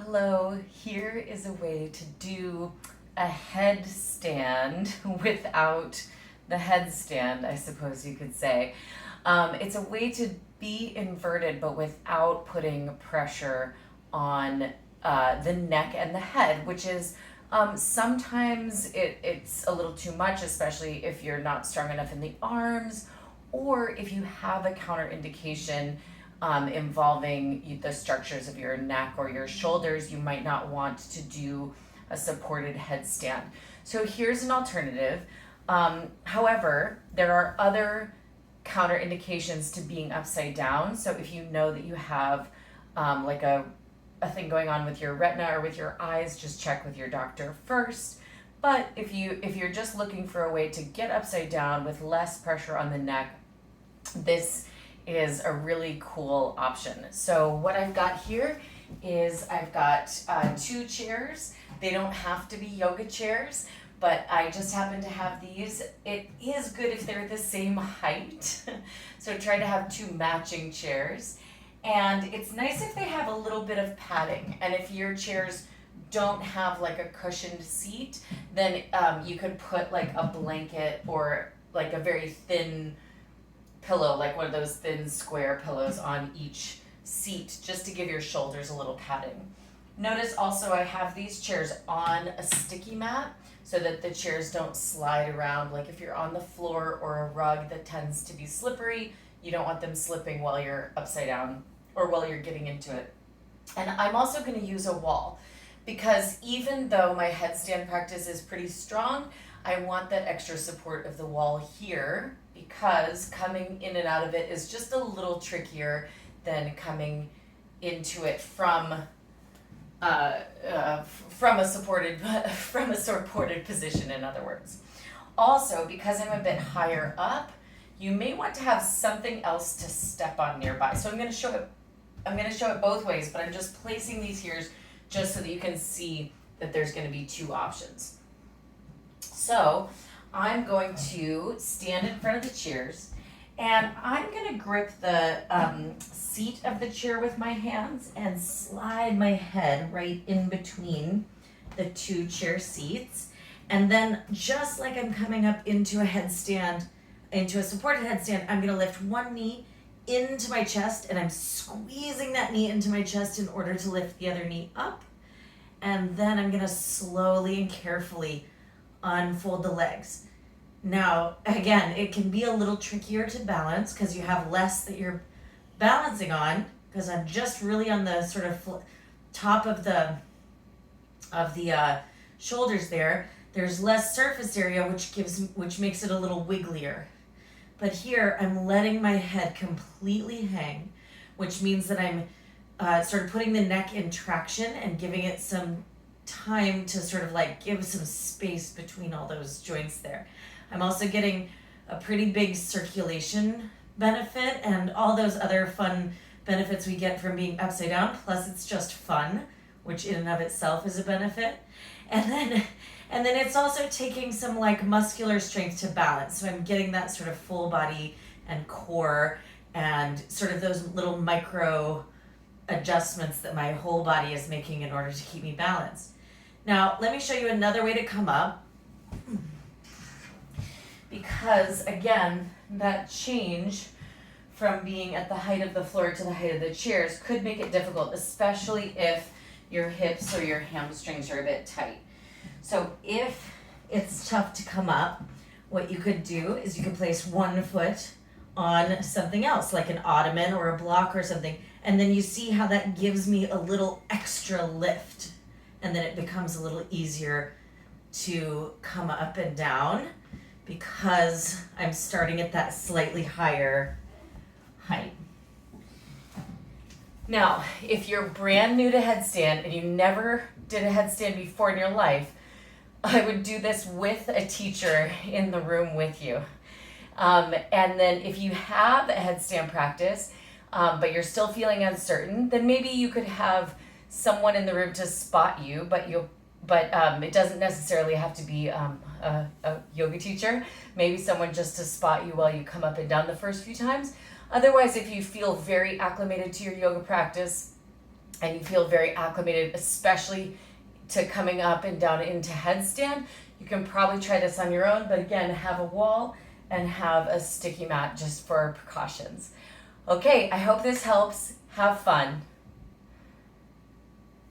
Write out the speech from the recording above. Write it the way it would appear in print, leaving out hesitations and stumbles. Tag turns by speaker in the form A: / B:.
A: Hello, here is a way to do a headstand without the headstand, I suppose you could say. It's a way to be inverted but without putting pressure on the neck and the head, which is sometimes it's a little too much, especially if you're not strong enough in the arms or if you have a counterindication involving the structures of your neck or your shoulders, you might not want to do a supported headstand. So here's an alternative. However, there are other counterindications to being upside down. So if you know that you have like a thing going on with your retina or with your eyes, just check with your doctor first. But if you're just looking for a way to get upside down with less pressure on the neck, this is a really cool option. So what I've got here is I've got two chairs. They don't have to be yoga chairs, but I just happen to have these. It is good if they're the same height. So try to have two matching chairs. And it's nice if they have a little bit of padding. And if your chairs don't have like a cushioned seat, then you could put like a blanket or like a very thin pillow, like one of those thin square pillows on each seat, just to give your shoulders a little padding. Notice also I have these chairs on a sticky mat so that the chairs don't slide around. Like if you're on the floor or a rug that tends to be slippery, you don't want them slipping while you're upside down or while you're getting into it. And I'm also going to use a wall because even though my headstand practice is pretty strong, I want that extra support of the wall here because coming in and out of it is just a little trickier than coming into it from a supported position, in other words. Also, because I'm a bit higher up, you may want to have something else to step on nearby. So I'm going to show it both ways, but I'm just placing these here just so that you can see that there's going to be two options. So I'm going to stand in front of the chairs and I'm going to grip the seat of the chair with my hands and slide my head right in between the two chair seats. And then just like I'm coming up into a headstand, into a supported headstand, I'm going to lift one knee into my chest and I'm squeezing that knee into my chest in order to lift the other knee up. And then I'm going to slowly and carefully unfold the legs. Now, again, it can be a little trickier to balance because you have less that you're balancing on, because I'm just really on the sort of top of the shoulders there. There's less surface area, which makes it a little wigglier. But here, I'm letting my head completely hang, which means that I'm sort of putting the neck in traction and giving it some time to sort of like give some space between all those joints there. I'm also getting a pretty big circulation benefit and all those other fun benefits we get from being upside down, plus it's just fun, which in and of itself is a benefit. And then it's also taking some like muscular strength to balance. So I'm getting that sort of full body and core and sort of those little micro adjustments that my whole body is making in order to keep me balanced. Now, let me show you another way to come up. Because again, that change from being at the height of the floor to the height of the chairs could make it difficult, especially if your hips or your hamstrings are a bit tight. So if it's tough to come up, what you could do is you could place one foot on something else, like an ottoman or a block or something, and then you see how that gives me a little extra lift, and then it becomes a little easier to come up and down because I'm starting at that slightly higher height. Now, if you're brand new to headstand and you never did a headstand before in your life, I would do this with a teacher in the room with you. And then if you have a headstand practice, but you're still feeling uncertain, then maybe you could have someone in the room to spot you, but it doesn't necessarily have to be a yoga teacher. Maybe someone just to spot you while you come up and down the first few times. Otherwise, if you feel very acclimated to your yoga practice and you feel very acclimated, especially to coming up and down into headstand, you can probably try this on your own, but again, have a wall and have a sticky mat just for precautions. Okay, I hope this helps. Have fun.